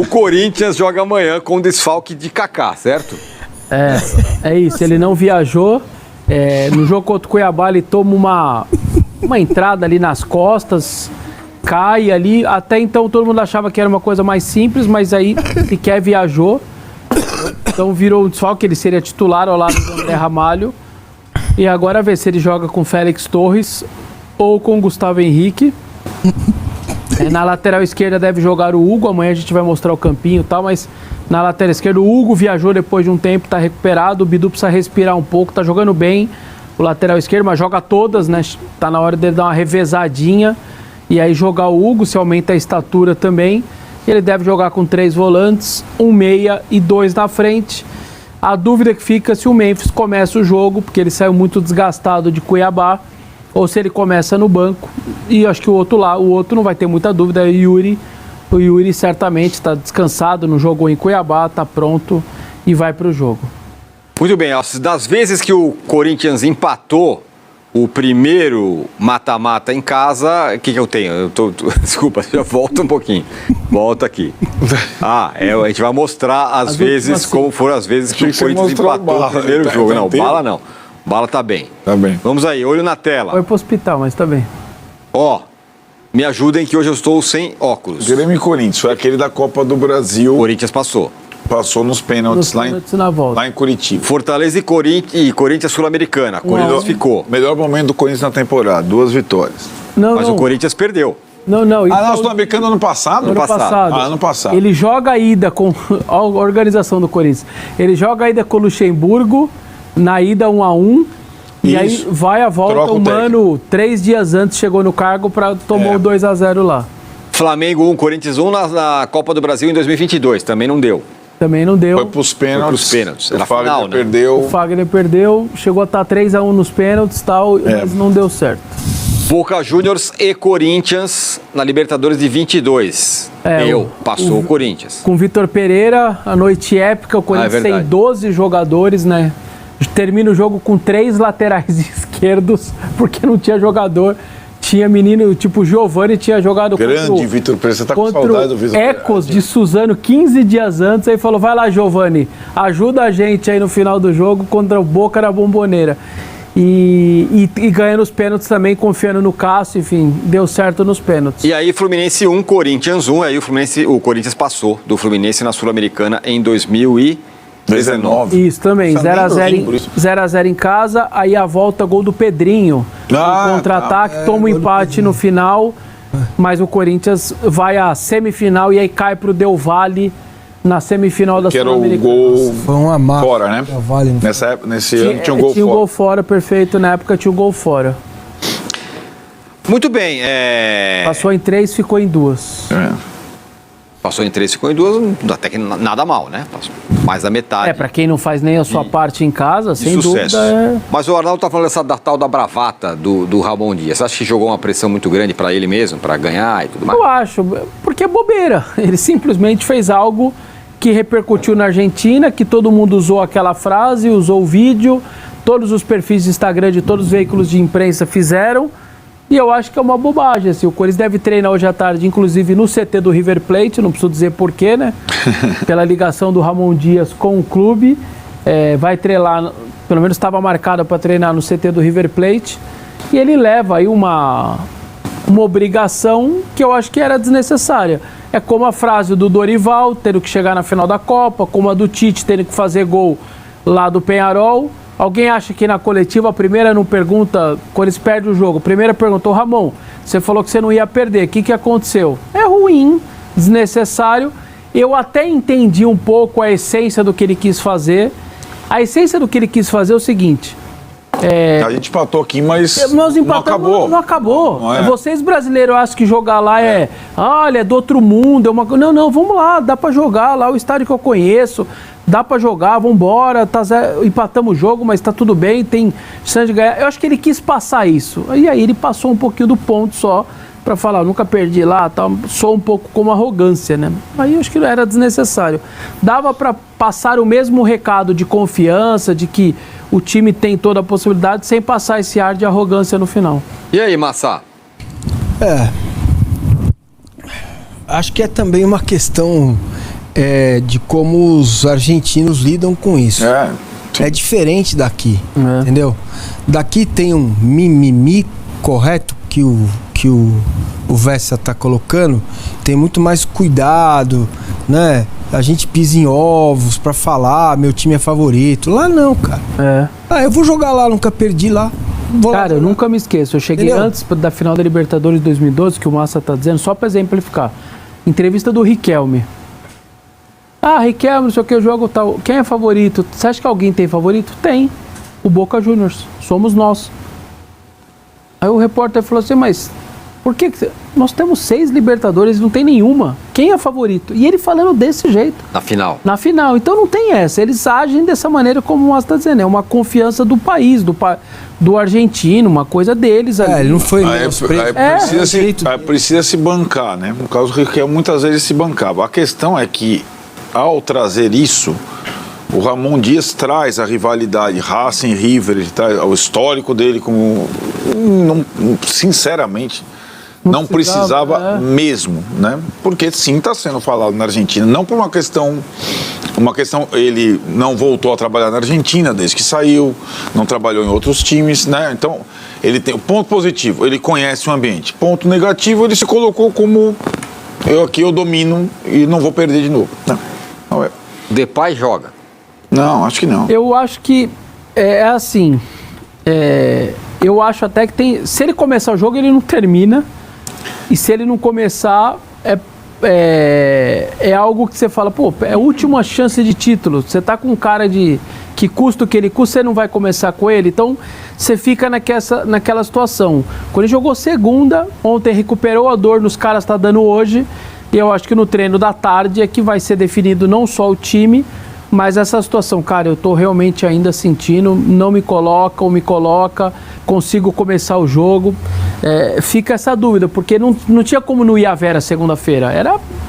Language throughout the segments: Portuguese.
o Corinthians joga amanhã com desfalque de Kaká, certo? É isso, ele não viajou. No jogo contra o Cuiabá ele toma uma entrada ali nas costas, cai ali. Até então todo mundo achava que era uma coisa mais simples, mas aí Piquet viajou. Então virou um desfalque, ele seria titular ao lado do André Ramalho. E agora ver se ele joga com Félix Torres ou com Gustavo Henrique. Na lateral esquerda deve jogar o Hugo. Amanhã a gente vai mostrar o campinho e tal, mas na lateral esquerda o Hugo viajou depois de um tempo, tá recuperado. O Bidu precisa respirar um pouco, tá jogando bem o lateral esquerdo, mas joga todas, né? Tá na hora dele dar uma revezadinha e aí jogar o Hugo, se aumenta a estatura também. Ele deve jogar com 3 volantes, 1 meia e 2 na frente. A dúvida que fica é se o Memphis começa o jogo, porque ele saiu muito desgastado de Cuiabá, ou se ele começa no banco. E acho que o outro não vai ter muita dúvida, é o Yuri. O Yuri certamente está descansado, não jogou em Cuiabá, está pronto e vai para o jogo. Muito bem, das vezes que o Corinthians empatou o primeiro mata-mata em casa, o que eu tenho? Desculpa, já volta um pouquinho. Volta aqui. A gente vai mostrar as vezes, como foram as vezes que o Corinthians empatou o primeiro jogo. Não, Bala não. Bala tá bem. Tá bem. Vamos aí, olho na tela. Foi pro hospital, mas tá bem. Me ajudem que hoje eu estou sem óculos. Grêmio e Corinthians, foi aquele da Copa do Brasil. Corinthians passou. Passou nos pênaltis, na volta. lá em Curitiba. Fortaleza e Corinthians Sul-Americana. Corinthians ficou. Melhor momento do Corinthians na temporada, 2 vitórias. Mas o Corinthians perdeu. Não. Sul-Americana ano passado? Ano passado. Ele joga a ida com a organização do Corinthians. Ele joga a ida com o Luxemburgo, na ida 1-1. E aí vai a volta, o Mano, 3 dias antes, chegou no cargo, tomou o 2-0 lá. Flamengo 1, Corinthians 1 na Copa do Brasil em 2022, também não deu. Também não deu. Foi pros pênaltis. Era o Fagner final, né? perdeu. O Fagner perdeu, chegou a estar 3-1 nos pênaltis e tal, mas não deu certo. Boca Juniors e Corinthians na Libertadores de 22. Passou o Corinthians. Com Vitor Pereira, a noite épica, o Corinthians tem 12 jogadores, né? Termina o jogo com 3 laterais esquerdos, porque não tinha jogador. Tinha menino, tipo o Giovani, tinha jogado grande Vitor Pereira, você tá com saudade do Vitor Pereira. Ecos de Suzano 15 dias antes, aí falou, vai lá Giovani, ajuda a gente aí no final do jogo contra o Boca na Bomboneira. E ganhando os pênaltis também, confiando no Cássio, enfim, deu certo nos pênaltis. E aí Fluminense 1, Corinthians 1, aí o Corinthians passou do Fluminense na Sul-Americana em 2019. Isso também, 0-0 em casa, aí a volta, gol do Pedrinho. Contra-ataque, toma um empate no final, mas o Corinthians vai à semifinal e aí cai pro Del Valle na semifinal da Sul-Americana. Que era o gol foi uma marca, fora, né? Vale, nesse ano tinha um gol fora. Tinha um gol fora, perfeito, na época tinha um gol fora. Muito bem. Passou em 3, ficou em 2. Passou em 3, ficou em 2, até que nada mal, né? Passou mais da metade. Pra quem não faz nem a sua parte em casa, sem sucesso. dúvida. Mas o Arnaldo tá falando dessa tal da bravata do Ramon Dias. Você acha que jogou uma pressão muito grande pra ele mesmo, pra ganhar e tudo mais? Eu acho, porque é bobeira. Ele simplesmente fez algo que repercutiu na Argentina, que todo mundo usou aquela frase, usou o vídeo, todos os perfis de Instagram de todos os veículos de imprensa fizeram. E eu acho que é uma bobagem, assim. O Corinthians deve treinar hoje à tarde, inclusive no CT do River Plate, não preciso dizer porquê, né? Pela ligação do Ramon Dias com o clube. Vai treinar, pelo menos estava marcado para treinar no CT do River Plate. E ele leva aí uma obrigação que eu acho que era desnecessária. É como a frase do Dorival, tendo que chegar na final da Copa, como a do Tite, tendo que fazer gol lá do Peñarol. Alguém acha que na coletiva a primeira não pergunta, quando eles perdem o jogo, a primeira perguntou, Ramon, você falou que você não ia perder, o que aconteceu? É ruim, desnecessário. Eu até entendi um pouco a essência do que ele quis fazer. A essência do que ele quis fazer é o seguinte... A gente empatou aqui, mas nós não acabou. Não acabou. Não é. Vocês brasileiros acham que jogar lá olha, é do outro mundo. Não, vamos lá, dá pra jogar lá, o estádio que eu conheço. Dá pra jogar, vambora, empatamos o jogo, mas tá tudo bem, tem chance de ganhar. Eu acho que ele quis passar isso. E aí ele passou um pouquinho do ponto só pra falar, nunca perdi lá, tal. Sou um pouco como arrogância, né? Aí eu acho que não era desnecessário. Dava pra passar o mesmo recado de confiança, de que o time tem toda a possibilidade, sem passar esse ar de arrogância no final. E aí, Massa? Acho que é também uma questão de como os argentinos lidam com isso. É diferente daqui, entendeu? Daqui tem um mimimi correto que o Vessa tá colocando, tem muito mais cuidado, né? A gente pisa em ovos pra falar, meu time é favorito. Lá não, cara. Eu vou jogar lá, nunca perdi lá. Cara, eu nunca me esqueço. Eu cheguei antes da final da Libertadores de 2012, que o Massa tá dizendo, só pra exemplificar. Entrevista do Riquelme. Riquelme, não sei o que, o jogo tal. Quem é favorito? Você acha que alguém tem favorito? Tem. O Boca Juniors. Somos nós. Aí o repórter falou assim, mas por que nós temos 6 Libertadores e não tem nenhuma? Quem é favorito? E ele falando desse jeito. Na final. Na final. Então não tem essa. Eles agem dessa maneira como o Massa está dizendo. É uma confiança do país, do argentino, uma coisa deles ali. Ele não foi... Precisa se bancar, né? No caso do Riquelme, muitas vezes se bancava. A questão é que, ao trazer isso, o Ramon Dias traz a rivalidade Racing e River, o histórico dele como... sinceramente... Não precisava mesmo, né? Porque sim, está sendo falado na Argentina, não por uma questão, ele não voltou a trabalhar na Argentina desde que saiu, não trabalhou em outros times, né? Então, ele tem o ponto positivo, ele conhece o ambiente. Ponto negativo, ele se colocou como eu domino e não vou perder de novo. Não. Depay joga? Não, acho que não. Eu acho que é assim, eu acho até que tem, se ele começar o jogo, ele não termina. E se ele não começar, é algo que você fala, é a última chance de título. Você tá com um cara que custa o que ele custa, você não vai começar com ele. Então, você fica naquela situação. Quando ele jogou segunda, ontem recuperou a dor nos caras, tá dando hoje. E eu acho que no treino da tarde é que vai ser definido não só o time, mas essa situação. Cara, eu tô realmente ainda sentindo, não me coloca ou me coloca, consigo começar o jogo. Fica essa dúvida, porque não tinha como não ir a Vera segunda-feira.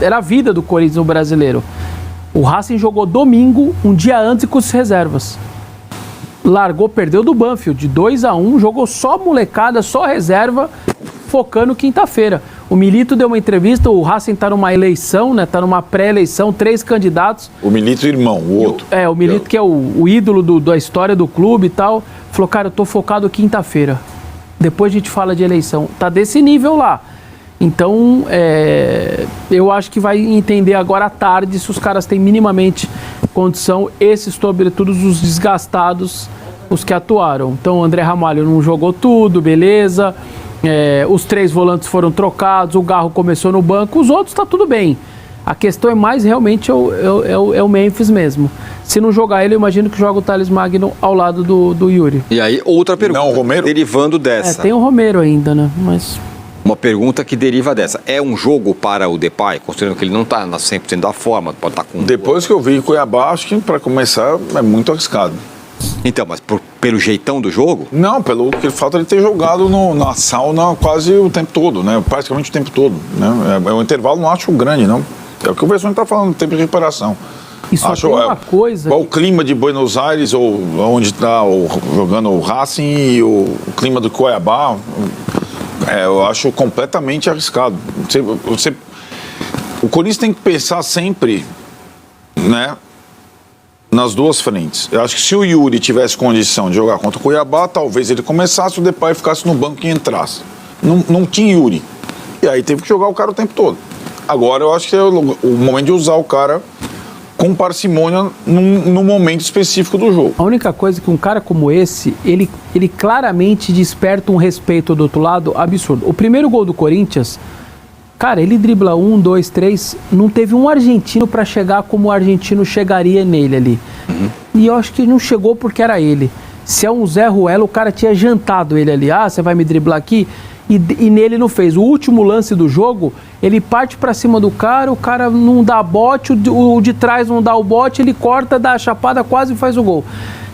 Era a vida do Corinthians no Brasileiro. O Racing jogou domingo, um dia antes, com as reservas. Perdeu do Banfield, de 2-1, jogou só molecada, só reserva, focando quinta-feira. O Milito deu uma entrevista, o Racing tá numa eleição, né? Tá numa pré-eleição, 3 candidatos. O Milito irmão, o outro. O Milito, que é o ídolo da história do clube e tal, falou, cara, eu tô focado quinta-feira. Depois a gente fala de eleição. Tá desse nível lá. Então, eu acho que vai entender agora à tarde se os caras têm minimamente condição, esses, sobretudo, os desgastados, os que atuaram. Então, o André Ramalho não jogou tudo, beleza. Os 3 volantes foram trocados, o Garro começou no banco, os outros tá tudo bem. A questão é mais realmente o Memphis mesmo. Se não jogar ele, eu imagino que joga o Thales Magno ao lado do Yuri. E aí, outra pergunta, não, o Romero? Derivando dessa. Tem o Romero ainda, né? Mas... Uma pergunta que deriva dessa. É um jogo para o Depay, considerando que ele não está na 100% da forma, pode estar com... Depois que eu vi Cuiabá, acho que para começar é muito arriscado. Então, mas pelo jeitão do jogo? Não, pelo que falta ele ter jogado na sauna quase o tempo todo, né? Praticamente o tempo todo, né? O intervalo não acho grande, não. É o que o Verson está falando, tempo de recuperação. Isso é uma coisa... O clima de Buenos Aires, ou onde está jogando o Racing, e o clima do Cuiabá, eu acho completamente arriscado. O Corinthians tem que pensar sempre, né, nas duas frentes. Eu acho que se o Yuri tivesse condição de jogar contra o Cuiabá, talvez ele começasse, o Depay ficasse no banco e entrasse. Não tinha Yuri. E aí teve que jogar o cara o tempo todo. Agora eu acho que é o momento de usar o cara com parcimônia num momento específico do jogo. A única coisa é que um cara como esse, ele claramente desperta um respeito do outro lado absurdo. O primeiro gol do Corinthians, cara, ele dribla 1, 2, 3, não teve um argentino para chegar como o argentino chegaria nele ali. E eu acho que não chegou porque era ele. Se é um Zé Ruelo, o cara tinha jantado ele ali. Você vai me driblar aqui? E nele não fez. O último lance do jogo, ele parte pra cima do cara, o cara não dá bote, o de trás não dá o bote, ele corta, dá a chapada, quase faz o gol.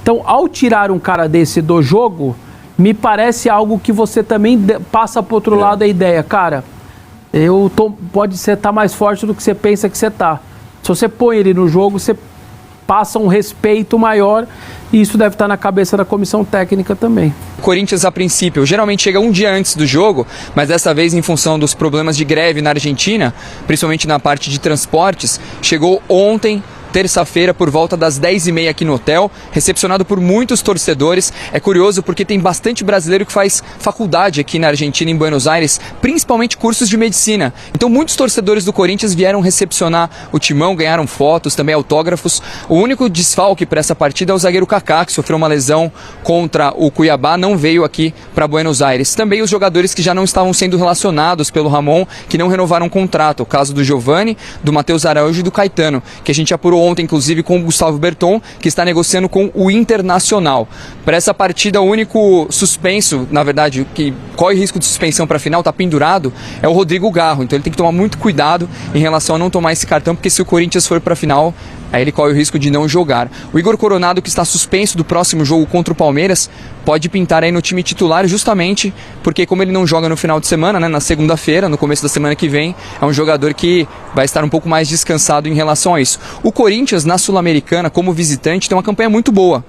Então, ao tirar um cara desse do jogo, me parece algo que você também passa pro outro lado a ideia. Cara, pode ser tá mais forte do que você pensa que você tá. Se você põe ele no jogo, você passa um respeito maior, e isso deve estar na cabeça da comissão técnica também. O Corinthians, a princípio, geralmente chega um dia antes do jogo, mas dessa vez, em função dos problemas de greve na Argentina, principalmente na parte de transportes, chegou ontem, terça-feira, por volta das 10h30 aqui no hotel, recepcionado por muitos torcedores. É curioso porque tem bastante brasileiro que faz faculdade aqui na Argentina, em Buenos Aires, principalmente cursos de medicina. Então muitos torcedores do Corinthians vieram recepcionar o timão, ganharam fotos, também autógrafos. O único desfalque para essa partida é o zagueiro Kaká, que sofreu uma lesão contra o Cuiabá, não veio aqui para Buenos Aires. Também os jogadores que já não estavam sendo relacionados pelo Ramon, que não renovaram o contrato. O caso do Giovani, do Matheus Araújo e do Caetano, que a gente apurou ontem, inclusive, com o Gustavo Berton, que está negociando com o Internacional. Para essa partida, o único suspenso, na verdade, que corre risco de suspensão para a final, está pendurado, é o Rodrigo Garro. Então ele tem que tomar muito cuidado em relação a não tomar esse cartão, porque se o Corinthians for para a final, aí ele corre o risco de não jogar. O Igor Coronado, que está suspenso do próximo jogo contra o Palmeiras, pode pintar aí no time titular, justamente porque, como ele não joga no final de semana, né, na segunda-feira, no começo da semana que vem, é um jogador que vai estar um pouco mais descansado em relação a isso. O Corinthians, na Sul-Americana, como visitante, tem uma campanha muito boa.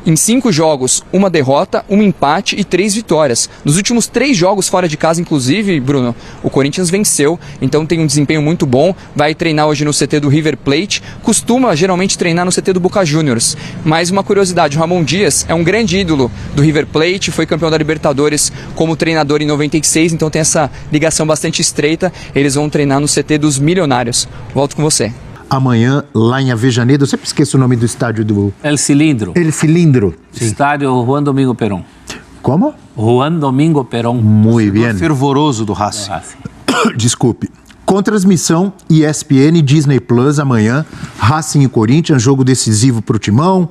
Em 5 jogos, 1 derrota, 1 empate e 3 vitórias. Nos últimos 3 jogos fora de casa, inclusive, Bruno, o Corinthians venceu, então tem um desempenho muito bom. Vai treinar hoje no CT do River Plate, costuma geralmente treinar no CT do Boca Juniors. Mais uma curiosidade, o Ramon Dias é um grande ídolo do River Plate, foi campeão da Libertadores como treinador em 96, então tem essa ligação bastante estreita. Eles vão treinar no CT dos Milionários. Volto com você. Amanhã, lá em Avejaneira, eu sempre esqueço o nome do estádio do... El Cilindro. El Cilindro. Estádio Juan Domingo Perón. Como? Juan Domingo Perón. Muito bem. Fervoroso do Racing. Desculpe. Com transmissão ESPN e Disney Plus amanhã, Racing e Corinthians, jogo decisivo para o Timão.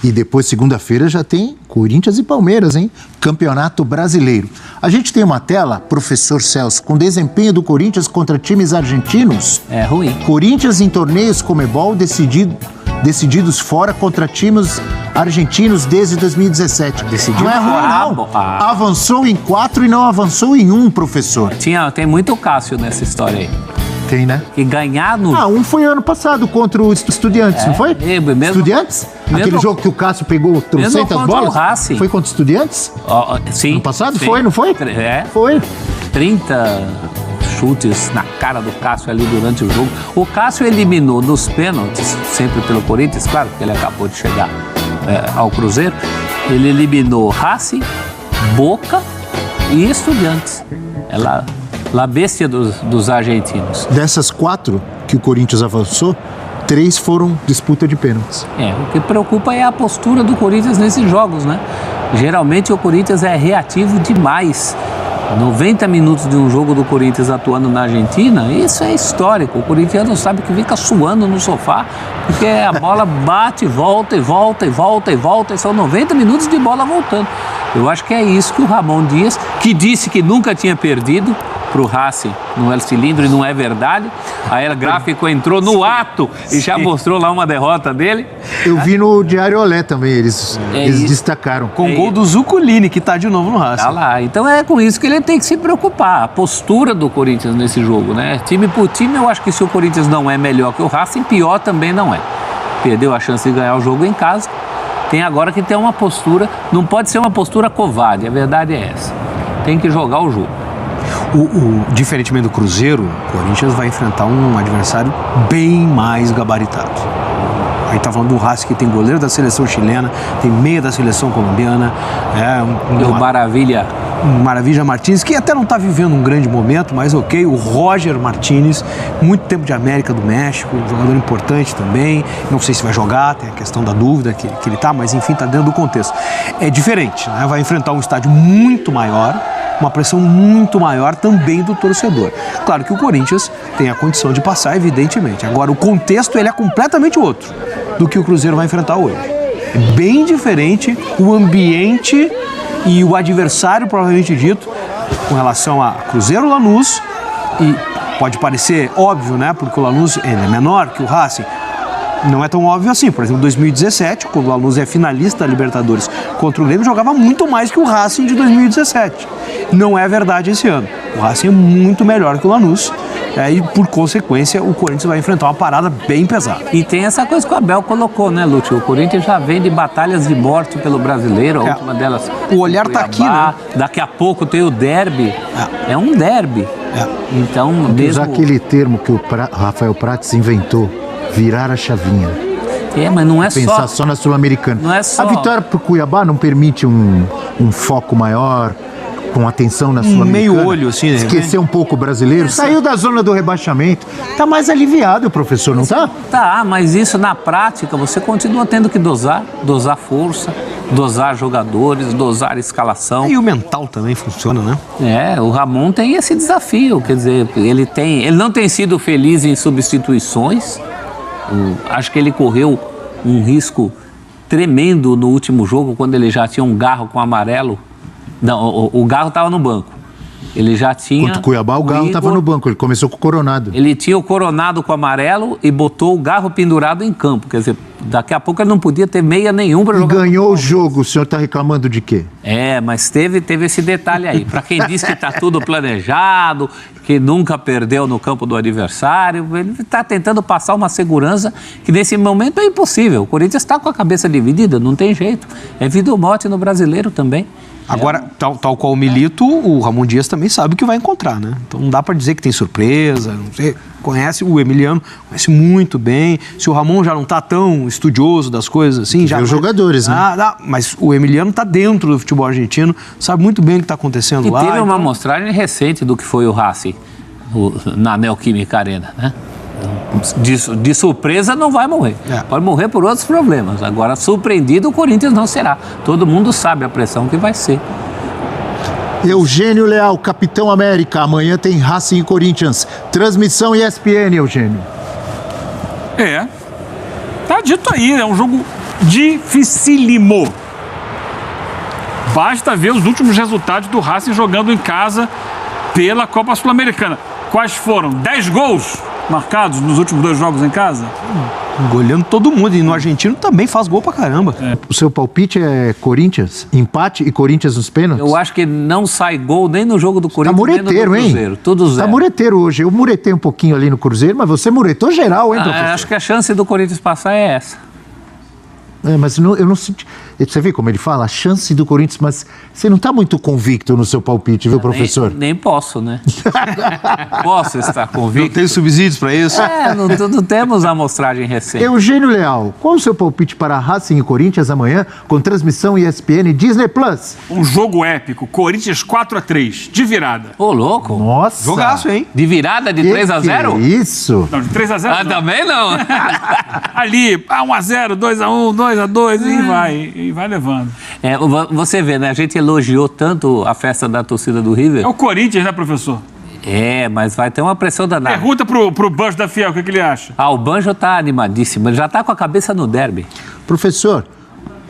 E depois, segunda-feira, já tem Corinthians e Palmeiras, hein? Campeonato Brasileiro. A gente tem uma tela, professor Celso, com desempenho do Corinthians contra times argentinos. É ruim. Corinthians em torneios Comebol decididos fora contra times argentinos desde 2017. Decidido não é ruim, fora. não. Avançou em 4 e não avançou em 1, professor. Tem muito Cássio nessa história aí. Tem, né? E ganhar no... Um foi ano passado contra o Estudiantes, não foi? Mesmo, Estudiantes? Aquele jogo que o Cássio pegou 300 bolas? O Racing. Foi contra o Estudiantes? Sim. Ano passado? Sim. Foi, não foi? Foi. 30 chutes na cara do Cássio ali durante o jogo. O Cássio eliminou nos pênaltis, sempre pelo Corinthians, claro, porque ele acabou de chegar ao Cruzeiro. Ele eliminou Racing, Boca e Estudiantes. La bestia dos argentinos. Dessas 4 que o Corinthians avançou, 3 foram disputa de pênaltis. O que preocupa é a postura do Corinthians nesses jogos, né? Geralmente o Corinthians é reativo demais. 90 minutos de um jogo do Corinthians atuando na Argentina, isso é histórico. O corintiano sabe que fica suando no sofá, porque a bola bate, volta e volta e volta e volta, e são 90 minutos de bola voltando. Eu acho que é isso que o Ramon Dias, que disse que nunca tinha perdido para o Racing no El Cilindro, e não é verdade. A El Gráfico entrou no ato e já mostrou lá uma derrota dele. Eu vi no Diário Olé também, eles destacaram. Com gol do Zuculini, que está de novo no Racing. Tá lá, então é com isso que ele tem que se preocupar, a postura do Corinthians nesse jogo, né? Time por time, eu acho que se o Corinthians não é melhor que o Racing, pior também não é. Perdeu a chance de ganhar o jogo em casa, tem agora que ter uma postura, não pode ser uma postura covarde, a verdade é essa. Tem que jogar o jogo. Diferentemente do Cruzeiro, o Corinthians vai enfrentar um adversário bem mais gabaritado. A gente tá falando do Racing, que tem goleiro da seleção chilena, tem meia da seleção colombiana. O Maravilha Martínez, que até não está vivendo um grande momento, mas ok. O Roger Martínez, muito tempo de América do México, um jogador importante também. Não sei se vai jogar, tem a questão da dúvida que ele tá, mas enfim, tá dentro do contexto. É diferente, né? Vai enfrentar um estádio muito maior, uma pressão muito maior também do torcedor. Claro que o Corinthians tem a condição de passar, evidentemente. Agora, o contexto ele é completamente outro do que o Cruzeiro vai enfrentar hoje. É bem diferente o ambiente e o adversário, provavelmente dito, com relação a Cruzeiro, Lanús, e pode parecer óbvio, né? Porque o Lanús ele é menor que o Racing. Não é tão óbvio assim. Por exemplo, em 2017, quando o Lanús é finalista da Libertadores contra o Grêmio, jogava muito mais que o Racing de 2017. Não é verdade esse ano. O Racing é muito melhor que o Lanús Aí, por consequência, o Corinthians vai enfrentar uma parada bem pesada. E tem essa coisa que o Abel colocou, né, Lúcio? O Corinthians já vem de batalhas de morte pelo brasileiro, a última delas. O olhar tá aqui, né? Daqui a pouco tem o derby. É um derby. Então, mesmo... Usar aquele termo que o Rafael Prates inventou, virar a chavinha. Mas não é pensar só na Sul-Americana. Não é só. A vitória pro Cuiabá não permite um foco maior, com atenção na Sul-Americana. Meio olho, assim, né? Esquecer um pouco o brasileiro. Saiu da zona do rebaixamento. Tá mais aliviado, professor, não tá? Tá, mas isso na prática você continua tendo que dosar força, dosar jogadores, dosar escalação. E o mental também funciona, né? O Ramon tem esse desafio, quer dizer, ele não tem sido feliz em substituições. Acho que ele correu um risco tremendo no último jogo, quando ele já tinha um Garro com amarelo. Não, o Garro estava no banco. Ele já tinha... Contra o Cuiabá, o Garro estava no banco. Ele começou com o Coronado. Ele tinha o Coronado com amarelo e botou o Garro pendurado em campo. Quer dizer, daqui a pouco ele não podia ter meia nenhum para jogar. E ganhou o jogo. O senhor está reclamando de quê? Mas teve esse detalhe aí. Para quem diz que está tudo planejado, que nunca perdeu no campo do adversário, ele está tentando passar uma segurança que nesse momento é impossível. O Corinthians está com a cabeça dividida, não tem jeito. É vida ou morte no brasileiro também. Agora, tal qual o Milito, o Ramon Dias também sabe o que vai encontrar, né? Então não dá para dizer que tem surpresa, não sei. Conhece o Emiliano, conhece muito bem. Se o Ramon já não tá tão estudioso das coisas assim, já... Os jogadores, né? Mas o Emiliano tá dentro do futebol argentino, sabe muito bem o que tá acontecendo lá. E teve uma amostragem recente do que foi o Racing na Neoquímica Arena, né? De surpresa não vai morrer. Pode morrer por outros problemas. Agora, surpreendido, o Corinthians não será. Todo mundo sabe a pressão que vai ser. Eugênio Leal, Capitão América. Amanhã tem Racing e Corinthians. Transmissão ESPN, Eugênio. Tá dito aí, é um jogo dificílimo. Basta ver os últimos resultados do Racing jogando em casa pela Copa Sul-Americana. Quais foram? 10 gols marcados nos últimos 2 jogos em casa? Goleando todo mundo. E no argentino também faz gol pra caramba. O seu palpite é Corinthians? Empate e Corinthians nos pênaltis? Eu acho que não sai gol nem no jogo do Corinthians, nem no do Cruzeiro. Hein? Tudo zero. Tá mureteiro hoje. Eu muretei um pouquinho ali no Cruzeiro, mas você muretou geral, hein, professor? Acho que a chance do Corinthians passar é essa. Mas eu não senti... Você vê como ele fala? A chance do Corinthians, mas você não está muito convicto no seu palpite, viu, professor? Nem posso, né? Posso estar convicto. Não tem subsídios para isso? Não temos amostragem recente. Eugênio Leal, qual o seu palpite para Racing e Corinthians amanhã, com transmissão ESPN e Disney Plus? Um jogo épico, Corinthians 4-3, de virada. Ô, louco. Nossa. Jogaço, hein? De virada de 3-0? Isso. Não, de 3-0 também não. Ali, 1-0, 2-1, 2-2 e vai levando. Você vê, né? A gente elogiou tanto a festa da torcida do River. É o Corinthians, né, professor? Mas vai ter uma pressão danada. Pergunta pro Banjo da Fiel, o que ele acha? O Banjo tá animadíssimo, ele já tá com a cabeça no derby. Professor,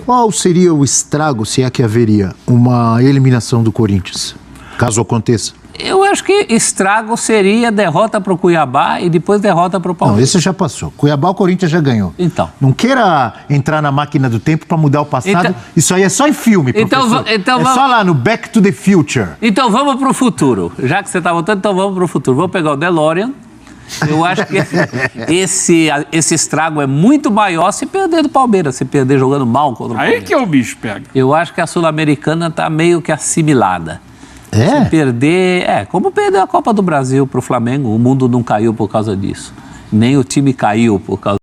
qual seria o estrago, se é que haveria, uma eliminação do Corinthians, caso aconteça? Eu acho que estrago seria derrota pro Cuiabá e depois derrota pro Palmeiras. Não, esse já passou. Cuiabá, o Corinthians já ganhou. Então. Não queira entrar na máquina do tempo para mudar o passado. Isso aí é só em filme, professor. Então só lá no Back to the Future. Então vamos pro futuro. Já que você tá voltando, então vamos pro futuro. Vamos pegar o DeLorean. Eu acho que esse estrago é muito maior se perder do Palmeiras, se perder jogando mal contra o Palmeiras. Aí que o bicho pega. Eu acho que a Sul-Americana tá meio que assimilada. Se perder... como perder a Copa do Brasil pro Flamengo. O mundo não caiu por causa disso. Nem o time caiu por causa